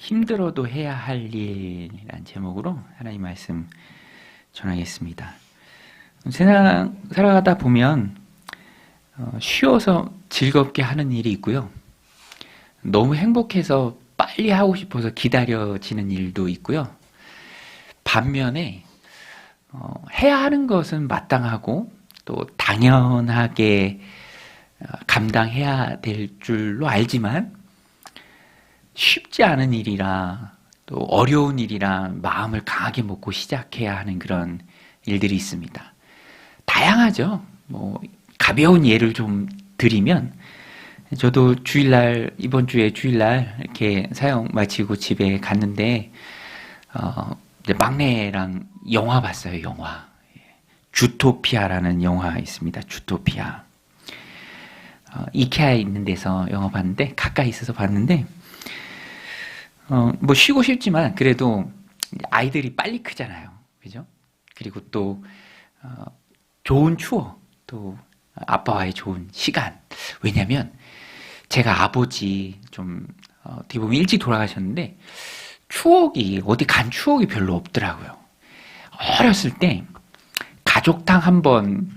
힘들어도 해야 할 일이라는 제목으로 하나님 말씀 전하겠습니다. 세상 살아가다 보면 쉬워서 즐겁게 하는 일이 있고요. 너무 행복해서 빨리 하고 싶어서 기다려지는 일도 있고요. 반면에 해야 하는 것은 마땅하고 또 당연하게 감당해야 될 줄로 알지만 쉽지 않은 일이라 또 어려운 일이라 마음을 강하게 먹고 시작해야 하는 그런 일들이 있습니다. 다양하죠. 가벼운 예를 좀 드리면 저도 이번 주에 주일날 이렇게 사역 마치고 집에 갔는데 이제 막내랑 영화 봤어요. 영화 주토피아라는 영화 있습니다. 주토피아. 이케아에 있는 데서 영화 봤는데 가까이 있어서 봤는데 쉬고 싶지만 그래도 아이들이 빨리 크잖아요. 그죠? 그리고 또 좋은 추억, 또 아빠와의 좋은 시간. 왜냐면 제가 아버지 좀 어떻게 보면 일찍 돌아가셨는데 추억이 어디 간 추억이 별로 없더라고요. 어렸을 때 가족탕 한번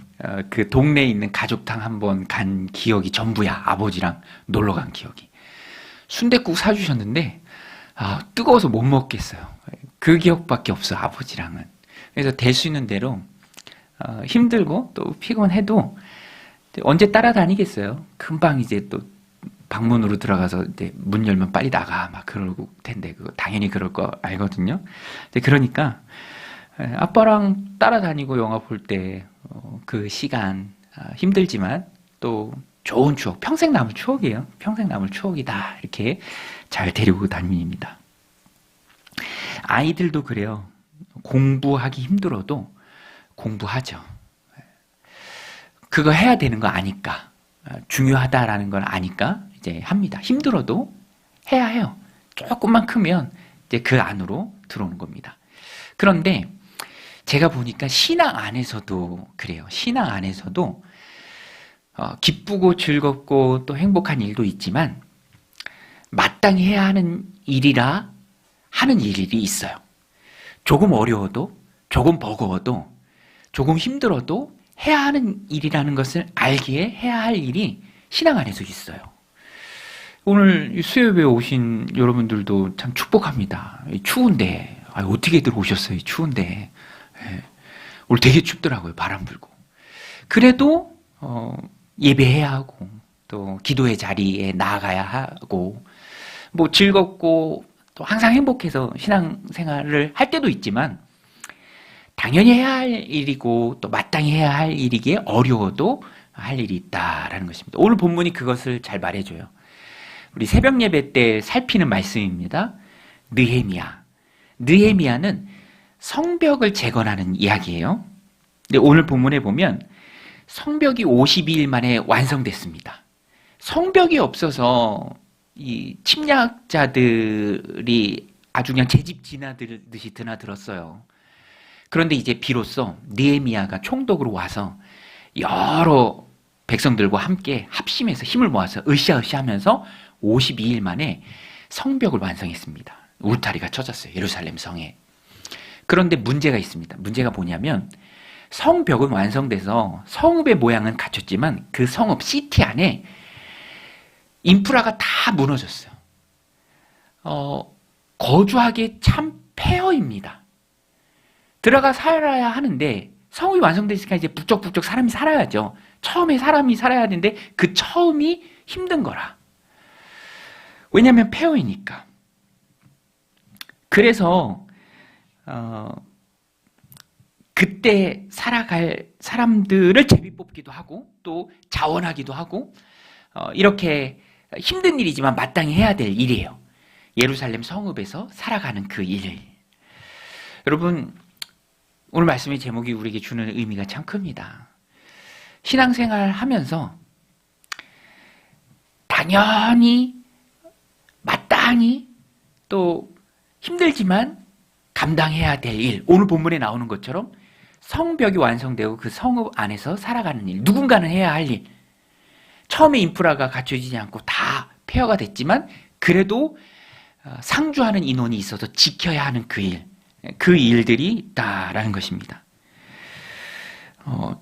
그 동네에 있는 가족탕 한번 간 기억이 전부야. 아버지랑 놀러 간 기억이. 순댓국 사주셨는데 뜨거워서 못 먹겠어요. 그 기억밖에 없어, 아버지랑은. 그래서 될 수 있는 대로 힘들고 또 피곤해도 언제 따라다니겠어요. 금방 이제 또 방문으로 들어가서 이제 문 열면 빨리 나가 막 그럴 텐데 그거 당연히 그럴 거 알거든요. 그러니까 아빠랑 따라다니고 영화 볼 때 그 시간 힘들지만 또 좋은 추억, 평생 남을 추억이에요. 평생 남을 추억이다. 이렇게 잘 데리고 다닙니다. 아이들도 그래요. 공부하기 힘들어도 공부하죠. 그거 해야 되는 거 아니까, 중요하다라는 걸 아니까 이제 합니다. 힘들어도 해야 해요. 조금만 크면 이제 그 안으로 들어오는 겁니다. 그런데 제가 보니까 신앙 안에서도 그래요. 신앙 안에서도 기쁘고 즐겁고 또 행복한 일도 있지만 마땅히 해야 하는 일이라 하는 일이 있어요. 조금 어려워도, 조금 버거워도, 조금 힘들어도 해야 하는 일이라는 것을 알기에 해야 할 일이 신앙 안에서 있어요. 오늘 수요예배 오신 여러분들도 참 축복합니다. 추운데 어떻게들 오셨어요? 추운데. 오늘 되게 춥더라고요. 바람 불고. 그래도 예배해야 하고 또 기도의 자리에 나아가야 하고 즐겁고 또 항상 행복해서 신앙생활을 할 때도 있지만 당연히 해야 할 일이고 또 마땅히 해야 할 일이기에 어려워도 할 일이 있다라는 것입니다. 오늘 본문이 그것을 잘 말해줘요. 우리 새벽 예배 때 살피는 말씀입니다. 느헤미야는 성벽을 재건하는 이야기예요. 근데 오늘 본문에 보면 성벽이 52일 만에 완성됐습니다. 성벽이 없어서 이 침략자들이 아주 그냥 제 집 지나들듯이 드나들었어요. 그런데 이제 비로소 느헤미야가 총독으로 와서 여러 백성들과 함께 합심해서 힘을 모아서 으쌰으쌰 하면서 52일 만에 성벽을 완성했습니다. 울타리가 쳐졌어요. 예루살렘 성에. 그런데 문제가 있습니다. 문제가 뭐냐면 성벽은 완성돼서 성읍의 모양은 갖췄지만 그 성읍 시티 안에 인프라가 다 무너졌어요. 거주하기 참 폐허입니다. 들어가 살아야 하는데 성읍이 완성됐으니까 이제 북적북적 사람이 살아야죠. 처음에 사람이 살아야 되는데 그 처음이 힘든 거라. 왜냐하면 폐허이니까. 그래서 그때 살아갈 사람들을 제비 뽑기도 하고 또 자원하기도 하고 이렇게 힘든 일이지만 마땅히 해야 될 일이에요. 예루살렘 성읍에서 살아가는 그 일. 여러분, 오늘 말씀의 제목이 우리에게 주는 의미가 참 큽니다. 신앙생활 하면서 당연히 마땅히 또 힘들지만 감당해야 될 일, 오늘 본문에 나오는 것처럼 성벽이 완성되고 그 성읍 안에서 살아가는 일, 누군가는 해야 할 일. 처음에 인프라가 갖춰지지 않고 다 폐허가 됐지만 그래도 상주하는 인원이 있어서 지켜야 하는 그 일들이 있다라는 것입니다.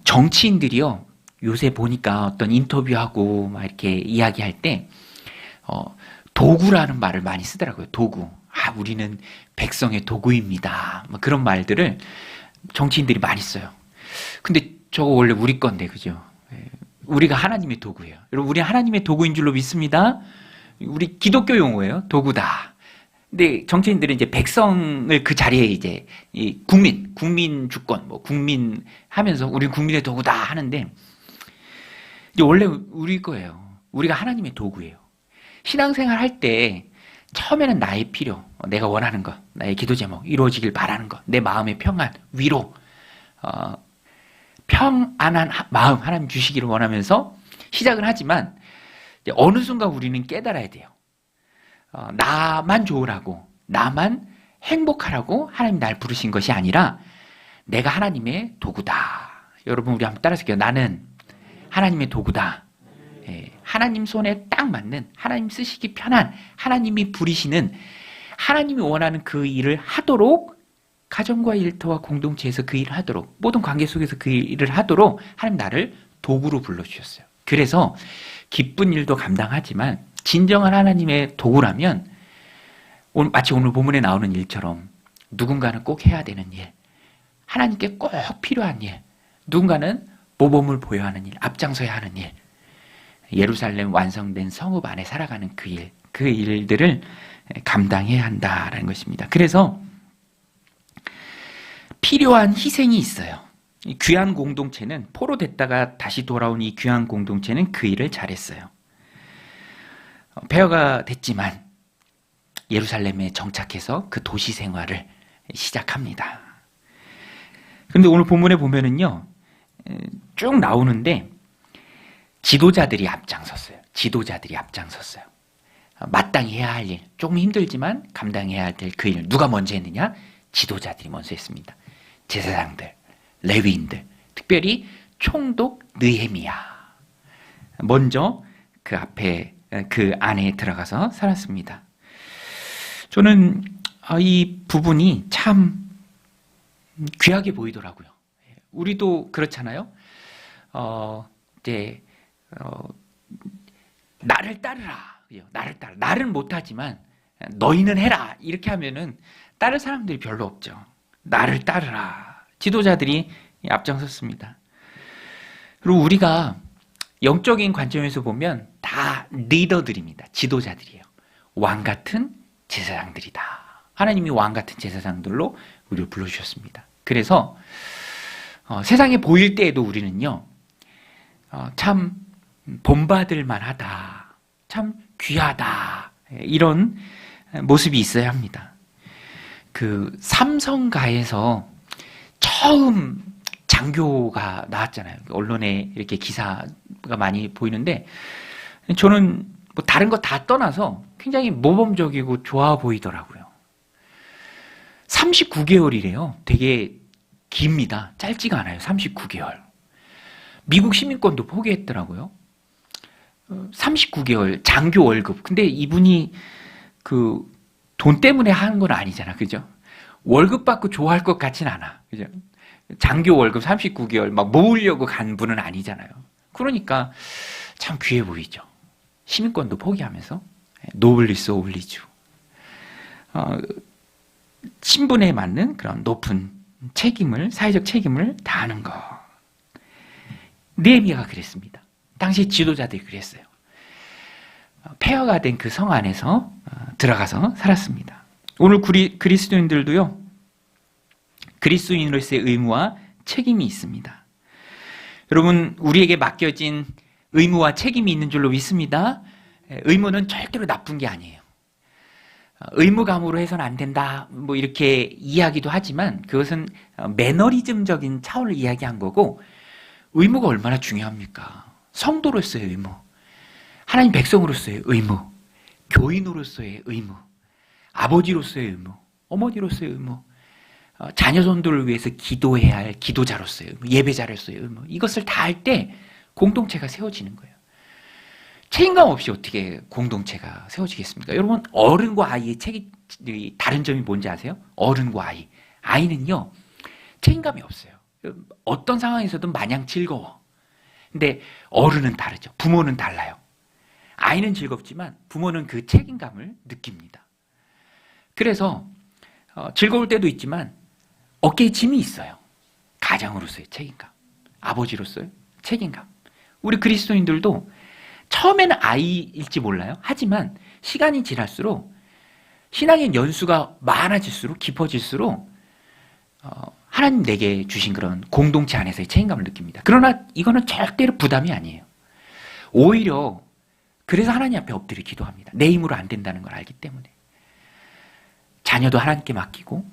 정치인들이요, 요새 보니까 어떤 인터뷰하고 막 이렇게 이야기할 때 도구라는 말을 많이 쓰더라고요. 도구. 우리는 백성의 도구입니다. 뭐 그런 말들을 정치인들이 많이 써요. 근데 저거 원래 우리 건데, 그죠? 우리가 하나님의 도구예요. 여러분, 우리 하나님의 도구인 줄로 믿습니다. 우리 기독교 용어예요. 도구다. 근데 정치인들은 이제 백성을 그 자리에 이제 국민 주권, 뭐 국민 하면서 우리 국민의 도구다 하는데, 이제 원래 우리 거예요. 우리가 하나님의 도구예요. 신앙생활 할 때 처음에는 나의 필요, 내가 원하는 것, 나의 기도 제목, 이루어지길 바라는 것, 내 마음의 평안, 위로, 평안한 마음 하나님 주시기를 원하면서 시작을 하지만 어느 순간 우리는 깨달아야 돼요. 나만 좋으라고, 나만 행복하라고 하나님 날 부르신 것이 아니라 내가 하나님의 도구다. 여러분, 우리 한번 따라서 할게요. 나는 하나님의 도구다. 하나님 손에 딱 맞는, 하나님 쓰시기 편한, 하나님이 부리시는, 하나님이 원하는 그 일을 하도록, 가정과 일터와 공동체에서 그 일을 하도록, 모든 관계 속에서 그 일을 하도록 하나님 나를 도구로 불러주셨어요. 그래서 기쁜 일도 감당하지만 진정한 하나님의 도구라면 마치 오늘 본문에 나오는 일처럼 누군가는 꼭 해야 되는 일, 하나님께 꼭 필요한 일, 누군가는 모범을 보여야 하는 일, 앞장서야 하는 일, 예루살렘 완성된 성읍 안에 살아가는 그 일들을 감당해야 한다라는 것입니다. 그래서 필요한 희생이 있어요. 귀한 공동체는, 포로됐다가 다시 돌아온 이 귀한 공동체는 그 일을 잘했어요. 폐허가 됐지만 예루살렘에 정착해서 그 도시 생활을 시작합니다. 그런데 오늘 본문에 보면은요, 쭉 나오는데 지도자들이 앞장섰어요. 마땅히 해야 할 일, 조금 힘들지만 감당해야 될 그 일, 누가 먼저 했느냐? 지도자들이 먼저 했습니다. 제사장들, 레위인들, 특별히 총독 느헤미야, 먼저 그 안에 들어가서 살았습니다. 저는 이 부분이 참 귀하게 보이더라고요. 우리도 그렇잖아요. 나를 따르라. 나를 못하지만 너희는 해라. 이렇게 하면은 따를 사람들이 별로 없죠. 나를 따르라. 지도자들이 앞장섰습니다. 그리고 우리가 영적인 관점에서 보면 다 리더들입니다. 지도자들이에요. 왕 같은 제사장들이다. 하나님이 왕 같은 제사장들로 우리를 불러주셨습니다. 그래서 세상에 보일 때에도 우리는요, 참 본받을 만하다, 참 귀하다, 이런 모습이 있어야 합니다. 그 삼성가에서 처음 장교가 나왔잖아요. 언론에 이렇게 기사가 많이 보이는데, 저는 뭐 다른 거 다 떠나서 굉장히 모범적이고 좋아 보이더라고요. 39개월이래요. 되게 깁니다. 짧지가 않아요. 39개월. 미국 시민권도 포기했더라고요. 39개월 장교 월급. 근데 이분이 그 돈 때문에 하는 건 아니잖아. 그죠? 월급 받고 좋아할 것 같진 않아. 그죠? 장교 월급 39개월 막 모으려고 간 분은 아니잖아요. 그러니까 참 귀해 보이죠. 시민권도 포기하면서 노블리스 오블리주, 신분에 맞는 그런 높은 책임을, 사회적 책임을 다하는 것. 느헤미야가 그랬습니다. 당시 지도자들이 그랬어요. 폐허가 된 그 성 안에서 들어가서 살았습니다. 오늘 그리스도인들도요, 그리스도인으로서의 의무와 책임이 있습니다. 여러분, 우리에게 맡겨진 의무와 책임이 있는 줄로 믿습니다. 의무는 절대로 나쁜 게 아니에요. 의무감으로 해서는 안 된다, 뭐 이렇게 이야기도 하지만 그것은 매너리즘적인 차원을 이야기한 거고, 의무가 얼마나 중요합니까? 성도로서의 의무, 하나님 백성으로서의 의무, 교인으로서의 의무, 아버지로서의 의무, 어머니로서의 의무, 자녀손들을 위해서 기도해야 할 기도자로서의 의무, 예배자로서의 의무, 이것을 다 할 때 공동체가 세워지는 거예요. 책임감 없이 어떻게 공동체가 세워지겠습니까? 여러분, 어른과 아이의 다른 점이 뭔지 아세요? 어른과 아이. 아이는요, 책임감이 없어요. 어떤 상황에서든 마냥 즐거워. 근데 어른은 다르죠. 부모는 달라요. 아이는 즐겁지만 부모는 그 책임감을 느낍니다. 그래서 즐거울 때도 있지만 어깨에 짐이 있어요. 가장으로서의 책임감, 아버지로서의 책임감. 우리 그리스도인들도 처음에는 아이일지 몰라요. 하지만 시간이 지날수록 신앙의 연수가 많아질수록 깊어질수록 하나님 내게 주신 그런 공동체 안에서의 책임감을 느낍니다. 그러나 이거는 절대로 부담이 아니에요. 오히려 그래서 하나님 앞에 엎드려 기도합니다. 내 힘으로 안 된다는 걸 알기 때문에. 자녀도 하나님께 맡기고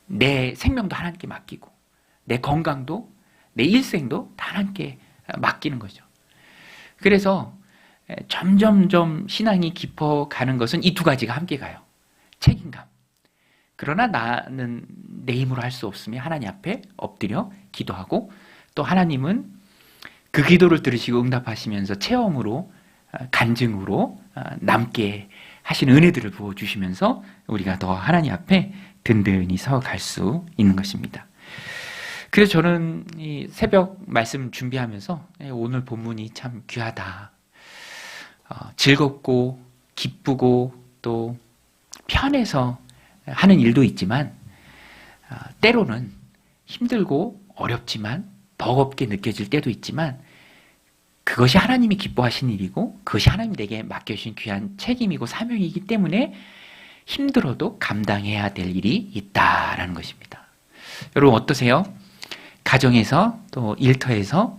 내 생명도 하나님께 맡기고 내 건강도 내 일생도 다 하나님께 맡기는 거죠. 그래서 점점점 신앙이 깊어가는 것은 이 두 가지가 함께 가요. 책임감. 그러나 나는 내 힘으로 할 수 없으면 하나님 앞에 엎드려 기도하고 또 하나님은 그 기도를 들으시고 응답하시면서 체험으로 간증으로 남게 하신 은혜들을 부어주시면서 우리가 더 하나님 앞에 든든히 서갈 수 있는 것입니다. 그래서 저는 이 새벽 말씀 준비하면서 오늘 본문이 참 귀하다. 즐겁고 기쁘고 또 편해서 하는 일도 있지만 때로는 힘들고 어렵지만 버겁게 느껴질 때도 있지만 그것이 하나님이 기뻐하신 일이고 그것이 하나님 내게 맡겨주신 귀한 책임이고 사명이기 때문에 힘들어도 감당해야 될 일이 있다라는 것입니다. 여러분 어떠세요? 가정에서 또 일터에서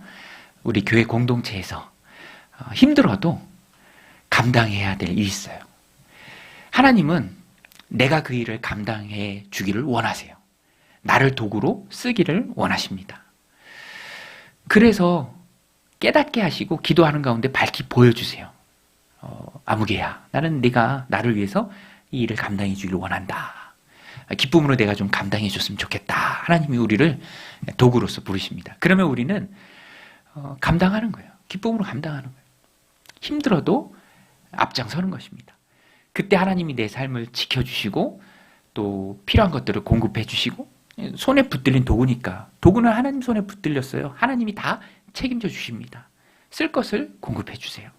우리 교회 공동체에서 힘들어도 감당해야 될 일이 있어요. 하나님은 내가 그 일을 감당해 주기를 원하세요. 나를 도구로 쓰기를 원하십니다. 그래서 깨닫게 하시고 기도하는 가운데 밝히 보여주세요. 아무개야, 나는 네가 나를 위해서 이 일을 감당해 주기를 원한다. 기쁨으로 내가 좀 감당해 줬으면 좋겠다. 하나님이 우리를 도구로서 부르십니다. 그러면 우리는 감당하는 거예요. 기쁨으로 감당하는 거예요. 힘들어도 앞장서는 것입니다. 그때 하나님이 내 삶을 지켜주시고 또 필요한 것들을 공급해 주시고 손에 붙들린 도구니까 도구는 하나님 손에 붙들렸어요. 하나님이 다 책임져 주십니다. 쓸 것을 공급해 주세요.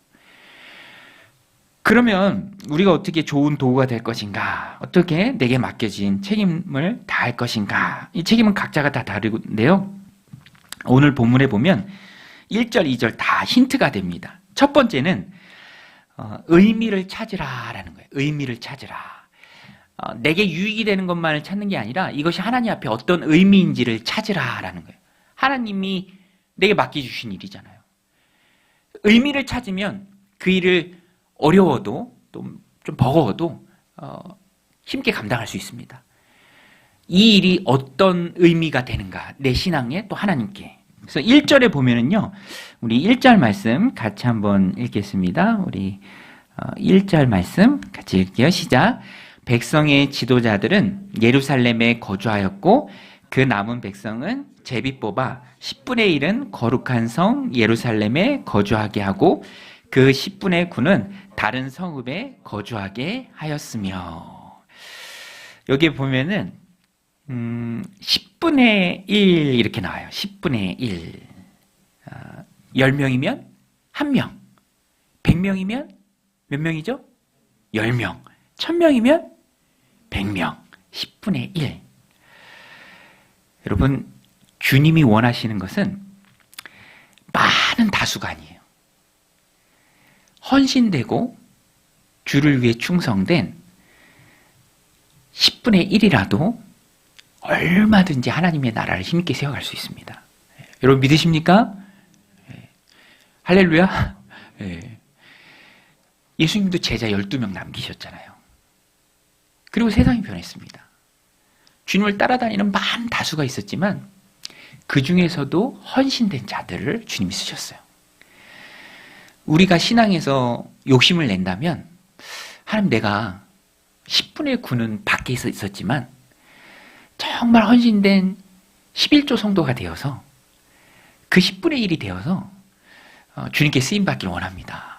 그러면 우리가 어떻게 좋은 도구가 될 것인가? 어떻게 내게 맡겨진 책임을 다할 것인가? 이 책임은 각자가 다 다르는데요. 오늘 본문에 보면 1절, 2절 다 힌트가 됩니다. 첫 번째는 의미를 찾으라라는 거예요. 의미를 찾으라. 내게 유익이 되는 것만을 찾는 게 아니라 이것이 하나님 앞에 어떤 의미인지를 찾으라라는 거예요. 하나님이 내게 맡겨주신 일이잖아요. 의미를 찾으면 그 일을 어려워도 또 좀 버거워도 힘께 감당할 수 있습니다. 이 일이 어떤 의미가 되는가? 내 신앙에 또 하나님께. 그래서 1절에 보면은요. 우리 1절 말씀 같이 한번 읽겠습니다. 우리 1절 말씀 같이 읽게요. 시작. 백성의 지도자들은 예루살렘에 거주하였고 그 남은 백성은 제비 뽑아 10분의 1은 거룩한 성 예루살렘에 거주하게 하고 그 10분의 9는 다른 성읍에 거주하게 하였으며. 여기 보면은 10분의 1 이렇게 나와요. 10분의 1. 10명이면 1명. 100명이면 몇 명이죠? 10명. 1000명이면 100명. 10분의 1. 여러분, 주님이 원하시는 것은 많은 다수가 아니에요. 헌신되고 주를 위해 충성된 10분의 1이라도 얼마든지 하나님의 나라를 힘있게 세워갈 수 있습니다. 여러분 믿으십니까? 할렐루야. 예수님도 제자 12명 남기셨잖아요. 그리고 세상이 변했습니다. 주님을 따라다니는 많은 다수가 있었지만 그 중에서도 헌신된 자들을 주님이 쓰셨어요. 우리가 신앙에서 욕심을 낸다면 하나님 내가 10분의 9는 밖에 있었지만 정말 헌신된 11조 성도가 되어서 그 10분의 1이 되어서 주님께 쓰임받기를 원합니다.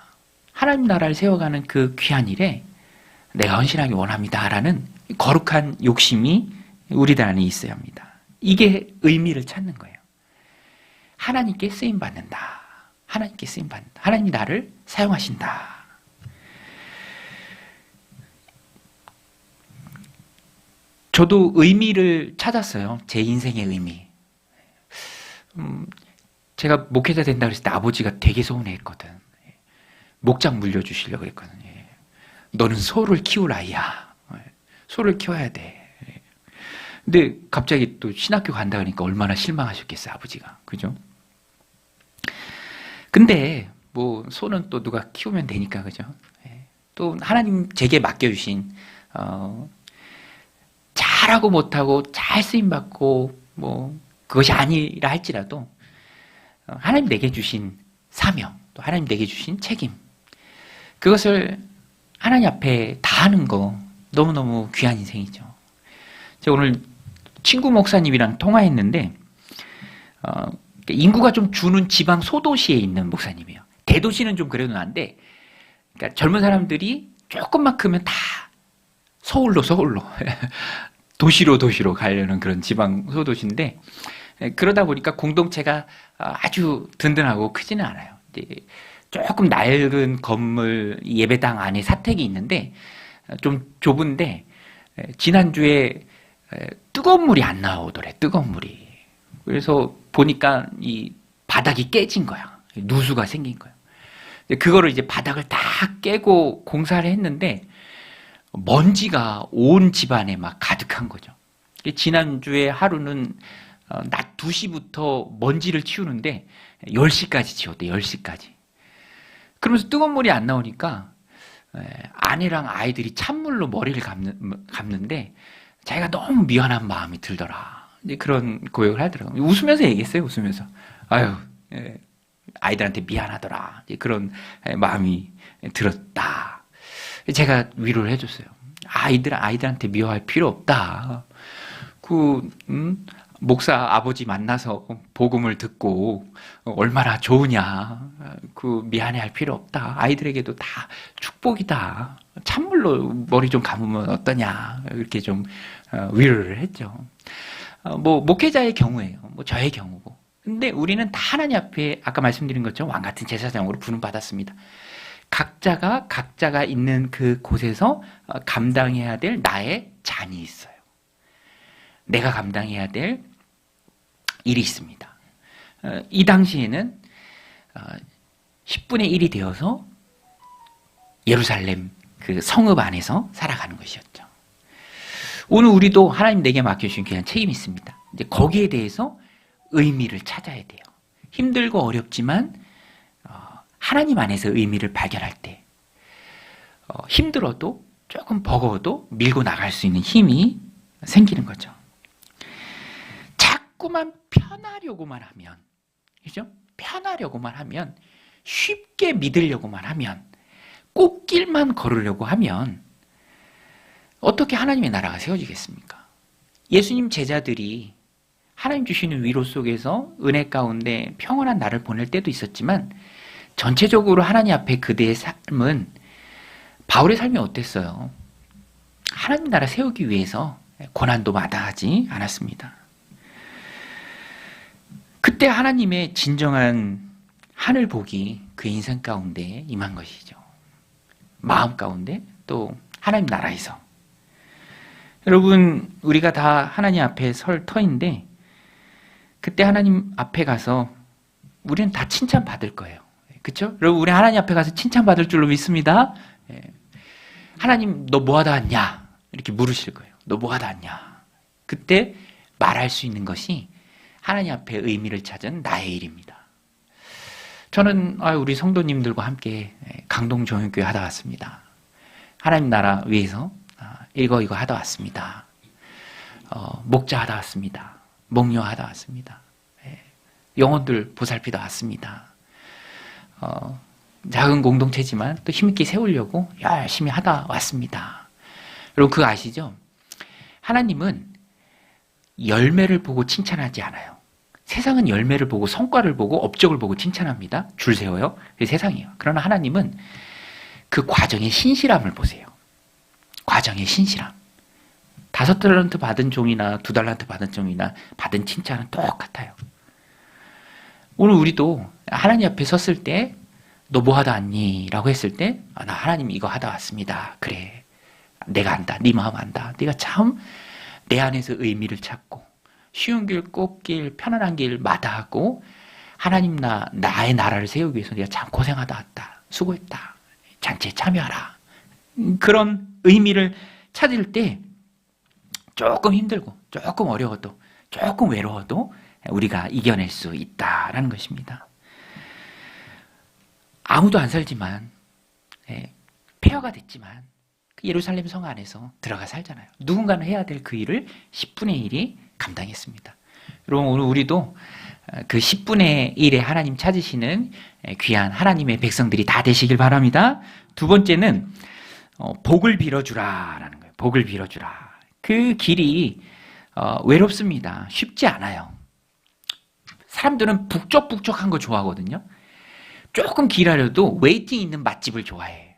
하나님 나라를 세워가는 그 귀한 일에 내가 헌신하기 원합니다라는 거룩한 욕심이 우리들 안에 있어야 합니다. 이게 의미를 찾는 거예요. 하나님께 쓰임받는다. 하나님께 쓰임받는다. 하나님이 나를 사용하신다. 저도 의미를 찾았어요. 제 인생의 의미. 제가 목회자 된다 그랬을 때 아버지가 되게 서운해했거든. 목장 물려주시려고 했거든요. 너는 소를 키울 아이야. 소를 키워야 돼. 근데 갑자기 또 신학교 간다 그러니까 얼마나 실망하셨겠어요, 아버지가. 그죠? 근데 뭐 소는 또 누가 키우면 되니까, 그죠? 또 하나님 제게 맡겨주신 잘하고 못하고 잘 쓰임받고 뭐 그것이 아니라 할지라도 하나님 내게 주신 사명, 또 하나님 내게 주신 책임, 그것을 하나님 앞에 다 하는 거 너무너무 귀한 인생이죠. 제가 오늘 친구 목사님이랑 통화했는데 인구가 좀 주는 지방 소도시에 있는 목사님이에요. 대도시는 좀 그래도 나은데, 그러니까 젊은 사람들이 조금만 크면 다 서울로 도시로 가려는 그런 지방 소도시인데, 그러다 보니까 공동체가 아주 든든하고 크지는 않아요. 조금 낡은 건물 예배당 안에 사택이 있는데 좀 좁은데, 지난주에 뜨거운 물이 안 나오더래. 뜨거운 물이. 그래서 보니까 이 바닥이 깨진 거야. 누수가 생긴 거야. 그거를 이제 바닥을 다 깨고 공사를 했는데 먼지가 온 집안에 막 가득한 거죠. 지난주에 하루는 낮 2시부터 먼지를 치우는데 10시까지 치웠대. 10시까지. 그러면서 뜨거운 물이 안 나오니까 아내랑 아이들이 찬물로 머리를 감는데 자기가 너무 미안한 마음이 들더라. 그런 고백을 하더라고요. 웃으면서 얘기했어요. 웃으면서. 아유, 아이들한테 미안하더라. 그런 마음이 들었다. 제가 위로를 해줬어요. 아이들한테 미워할 필요 없다. 목사 아버지 만나서 복음을 듣고 얼마나 좋으냐. 미안해할 필요 없다. 아이들에게도 다 축복이다. 찬물로 머리 좀 감으면 어떠냐. 이렇게 좀 위로를 했죠. 뭐 목회자의 경우예요. 뭐 저의 경우고. 근데 우리는 다 하나님 앞에 아까 말씀드린 것처럼 왕 같은 제사장으로 부름 받았습니다. 각자가 있는 그 곳에서 감당해야 될 나의 잔이 있어요. 내가 감당해야 될 일이 있습니다. 이 당시에는 10분의 1이 되어서 예루살렘 그 성읍 안에서 살아가는 것이었죠. 오늘 우리도 하나님 내게 맡겨주신 그냥 책임이 있습니다. 이제 거기에 대해서 의미를 찾아야 돼요. 힘들고 어렵지만 하나님 안에서 의미를 발견할 때 힘들어도 조금 버거워도 밀고 나갈 수 있는 힘이 생기는 거죠. 자꾸만 편하려고만 하면, 그죠? 편하려고만 하면, 쉽게 믿으려고만 하면, 꽃길만 걸으려고 하면 어떻게 하나님의 나라가 세워지겠습니까? 예수님 제자들이 하나님 주시는 위로 속에서 은혜 가운데 평온한 날을 보낼 때도 있었지만 전체적으로 하나님 앞에 그대의 삶은, 바울의 삶이 어땠어요? 하나님 나라 세우기 위해서 고난도 마다하지 않았습니다. 그때 하나님의 진정한 하늘 복이 그 인생 가운데 임한 것이죠. 마음 가운데, 또 하나님 나라에서. 여러분, 우리가 다 하나님 앞에 설 터인데 그때 하나님 앞에 가서 우리는 다 칭찬받을 거예요. 그렇죠? 여러분, 우리 하나님 앞에 가서 칭찬받을 줄로 믿습니다. 하나님, 너 뭐하다 왔냐? 이렇게 물으실 거예요. 너 뭐하다 왔냐? 그때 말할 수 있는 것이 하나님 앞에 의미를 찾은 나의 일입니다. 저는 우리 성도님들과 함께 강동 종용교회 하다 왔습니다. 하나님 나라 위해서 이거 하다 왔습니다. 목자 하다 왔습니다. 목녀 하다 왔습니다. 영혼들 보살피다 왔습니다. 작은 공동체지만 또 힘있게 세우려고 열심히 하다 왔습니다. 여러분, 그거 아시죠? 하나님은 열매를 보고 칭찬하지 않아요. 세상은 열매를 보고 성과를 보고 업적을 보고 칭찬합니다. 줄 세워요. 그게 세상이에요. 그러나 하나님은 그 과정의 신실함을 보세요. 과정의 신실함. 5달란트 받은 종이나 2달란트 받은 종이나 받은 칭찬은 똑같아요. 오늘 우리도 하나님 앞에 섰을 때 너 뭐 하다 왔니? 라고 했을 때 나 하나님 이거 하다 왔습니다. 그래. 내가 안다. 네 마음 안다. 네가 참 내 안에서 의미를 찾고 쉬운 길, 꽃길, 편안한 길 마다하고 하나님 나의 나라를 세우기 위해서 네가 참 고생하다 왔다. 수고했다. 잔치에 참여하라. 그런 의미를 찾을 때 조금 힘들고 조금 어려워도 조금 외로워도 우리가 이겨낼 수 있다라는 것입니다. 아무도 안 살지만 폐허가 됐지만 그 예루살렘 성 안에서 들어가 살잖아요. 누군가는 해야 될 그 일을 10분의 1이 감당했습니다. 여러분 오늘 우리도 그 10분의 1의 하나님 찾으시는 귀한 하나님의 백성들이 다 되시길 바랍니다. 두 번째는 복을 빌어주라라는 거예요. 복을 빌어주라. 그 길이 외롭습니다. 쉽지 않아요. 사람들은 북적북적한 거 좋아하거든요. 조금 길하려도 웨이팅 있는 맛집을 좋아해.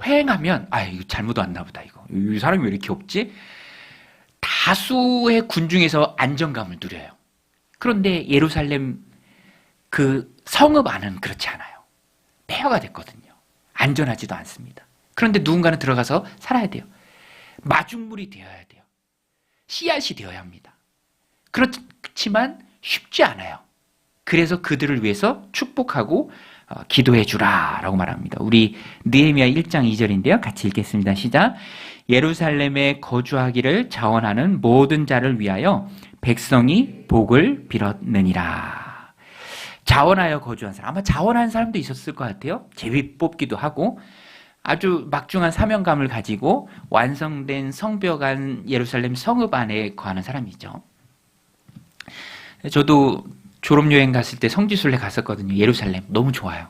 횡하면 이거 잘못 왔나 보다. 이 사람이 왜 이렇게 없지? 다수의 군중에서 안정감을 누려요. 그런데 예루살렘 그 성읍 안은 그렇지 않아요. 폐허가 됐거든요. 안전하지도 않습니다. 그런데 누군가는 들어가서 살아야 돼요. 마중물이 되어야 돼요. 씨앗이 되어야 합니다. 그렇지만 쉽지 않아요. 그래서 그들을 위해서 축복하고 기도해 주라라고 말합니다. 우리 느헤미야 1장 2절인데요. 같이 읽겠습니다. 시작. 예루살렘에 거주하기를 자원하는 모든 자를 위하여 백성이 복을 빌었느니라. 자원하여 거주한 사람. 아마 자원한 사람도 있었을 것 같아요. 제비 뽑기도 하고 아주 막중한 사명감을 가지고 완성된 성벽 안 예루살렘 성읍 안에 거하는 사람이죠. 저도 졸업여행 갔을 때 성지순례 갔었거든요. 예루살렘 너무 좋아요.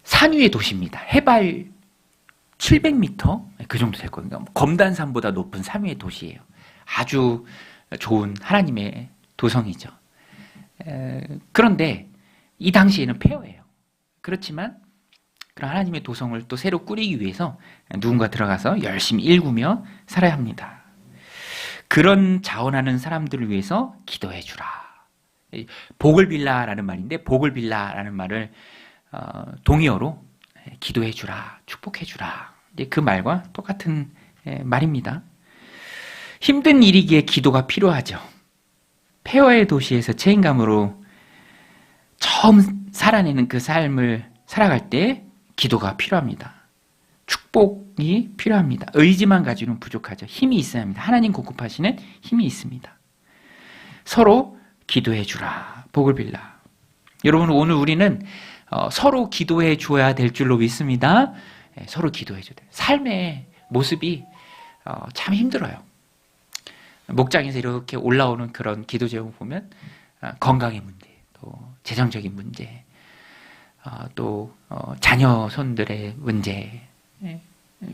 산 위의 도시입니다. 해발 700m 그 정도 됐거든요. 검단산보다 높은 산 위의 도시예요. 아주 좋은 하나님의 도성이죠. 그런데 이 당시에는 폐허예요. 그렇지만 그런 하나님의 도성을 또 새로 꾸리기 위해서 누군가 들어가서 열심히 일구며 살아야 합니다. 그런 자원하는 사람들을 위해서 기도해 주라. 복을 빌라라는 말인데 복을 빌라라는 말을 동의어로 기도해 주라, 축복해 주라. 그 말과 똑같은 말입니다. 힘든 일이기에 기도가 필요하죠. 폐허의 도시에서 책임감으로 처음 살아내는 그 삶을 살아갈 때 기도가 필요합니다. 축복이 필요합니다. 의지만 가지고는 부족하죠. 힘이 있어야 합니다. 하나님 공급하시는 힘이 있습니다. 서로 기도해 주라. 복을 빌라. 여러분 오늘 우리는 서로 기도해 줘야 될 줄로 믿습니다. 서로 기도해 줘야 돼요. 삶의 모습이 참 힘들어요. 목장에서 이렇게 올라오는 그런 기도 제목 보면 건강의 문제, 또 재정적인 문제, 또 자녀 손들의 문제,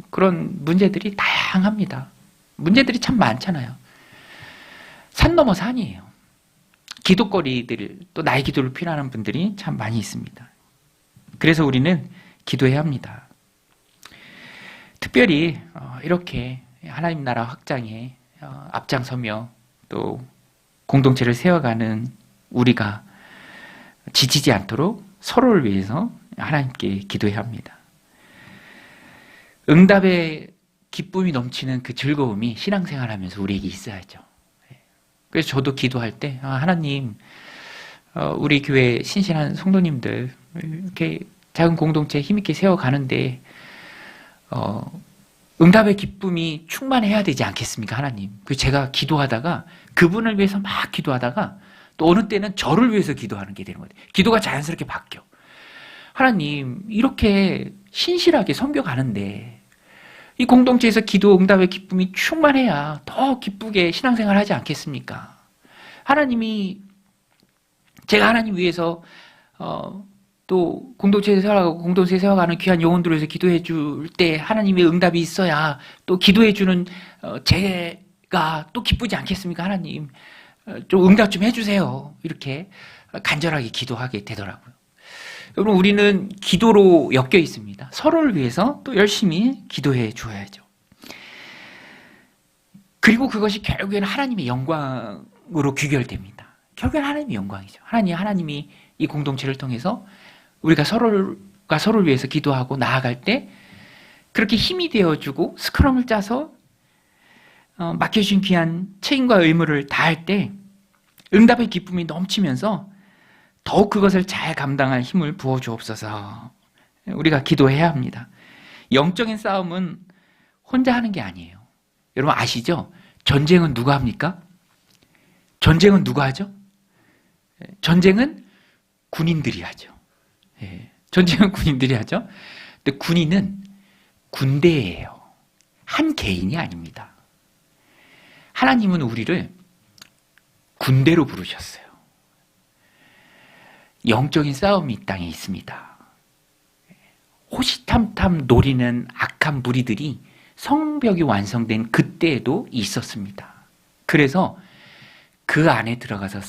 그런 문제들이 다양합니다. 문제들이 참 많잖아요. 산 넘어 산이에요. 기도거리들, 또 나의 기도를 필요하는 분들이 참 많이 있습니다. 그래서 우리는 기도해야 합니다. 특별히 이렇게 하나님 나라 확장에 앞장서며 또 공동체를 세워가는 우리가 지치지 않도록 서로를 위해서 하나님께 기도해야 합니다. 응답의 기쁨이 넘치는 그 즐거움이 신앙생활하면서 우리에게 있어야죠. 그래서 저도 기도할 때 하나님, 우리 교회 신실한 성도님들 이렇게 작은 공동체 힘있게 세워가는데 응답의 기쁨이 충만해야 되지 않겠습니까, 하나님? 그래서 제가 기도하다가 그분을 위해서 막 기도하다가 또 어느 때는 저를 위해서 기도하는 게 되는 거예요. 기도가 자연스럽게 바뀌어. 하나님, 이렇게 신실하게 섬겨가는데 이 공동체에서 기도 응답의 기쁨이 충만해야 더 기쁘게 신앙생활 하지 않겠습니까? 하나님이 제가 하나님 위해서 또 공동체에 세워가고 공동체에 세워가는 귀한 영혼들을 위해서 기도해 줄 때 하나님의 응답이 있어야 또 기도해 주는 제가 또 기쁘지 않겠습니까? 하나님 좀 응답 좀 해주세요. 이렇게 간절하게 기도하게 되더라고요. 여러분, 우리는 기도로 엮여 있습니다. 서로를 위해서 또 열심히 기도해 줘야죠. 그리고 그것이 결국에는 하나님의 영광으로 귀결됩니다. 결국에는 하나님의 영광이죠. 하나님이 이 공동체를 통해서 우리가 서로가 서로를 위해서 기도하고 나아갈 때 그렇게 힘이 되어주고 스크럼을 짜서 맡겨주신 귀한 책임과 의무를 다할 때 응답의 기쁨이 넘치면서 더욱 그것을 잘 감당할 힘을 부어주옵소서. 우리가 기도해야 합니다. 영적인 싸움은 혼자 하는 게 아니에요. 여러분 아시죠? 전쟁은 누가 합니까? 전쟁은 누가 하죠? 전쟁은 군인들이 하죠. 전쟁은 군인들이 하죠. 근데 군인은 군대예요. 한 개인이 아닙니다. 하나님은 우리를 군대로 부르셨어요. 영적인 싸움이 이 땅에 있습니다. 호시탐탐 노리는 악한 무리들이 성벽이 완성된 그때에도 있었습니다. 그래서 그 안에 들어가서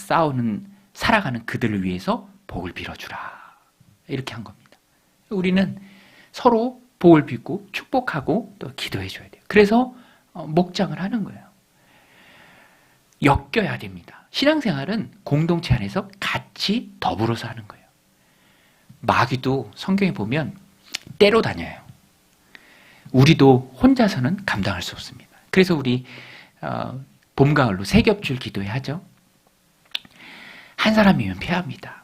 살아가는 그들을 위해서 복을 빌어주라. 이렇게 한 겁니다. 우리는 서로 복을 빌고 축복하고 또 기도해 줘야 돼요. 그래서 목장을 하는 거예요. 엮여야 됩니다. 신앙생활은 공동체 안에서 같이 더불어서 하는 거예요. 마귀도 성경에 보면 때로 다녀요. 우리도 혼자서는 감당할 수 없습니다. 그래서 우리 봄, 가을로 세 겹줄 기도회 하죠. 한 사람이면 패합니다.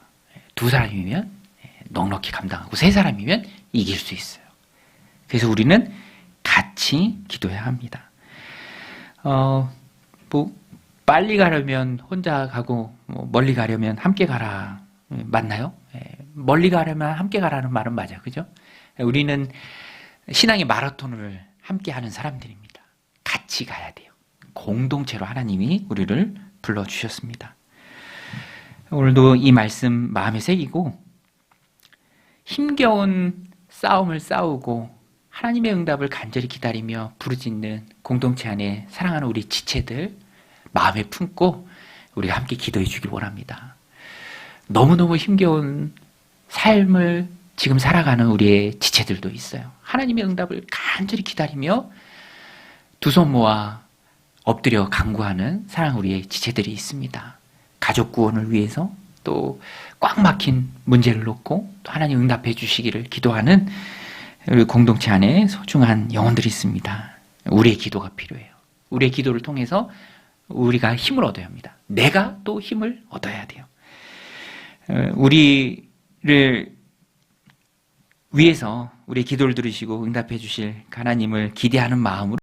두 사람이면 넉넉히 감당하고 세 사람이면 이길 수 있어요. 그래서 우리는 같이 기도해야 합니다. 빨리 가려면 혼자 가고 멀리 가려면 함께 가라. 맞나요? 멀리 가려면 함께 가라는 말은 맞아요. 그죠? 우리는 신앙의 마라톤을 함께 하는 사람들입니다. 같이 가야 돼요. 공동체로 하나님이 우리를 불러주셨습니다. 오늘도 이 말씀 마음에 새기고 힘겨운 싸움을 싸우고 하나님의 응답을 간절히 기다리며 부르짖는 공동체 안에 사랑하는 우리 지체들 마음에 품고 우리가 함께 기도해 주길 원합니다. 너무너무 힘겨운 삶을 지금 살아가는 우리의 지체들도 있어요. 하나님의 응답을 간절히 기다리며 두 손 모아 엎드려 간구하는 사랑하는 우리의 지체들이 있습니다. 가족 구원을 위해서 또 꽉 막힌 문제를 놓고 또 하나님 응답해 주시기를 기도하는 우리 공동체 안에 소중한 영혼들이 있습니다. 우리의 기도가 필요해요. 우리의 기도를 통해서 우리가 힘을 얻어야 합니다. 내가 또 힘을 얻어야 돼요. 우리를 위해서 우리의 기도를 들으시고 응답해 주실 하나님을 기대하는 마음으로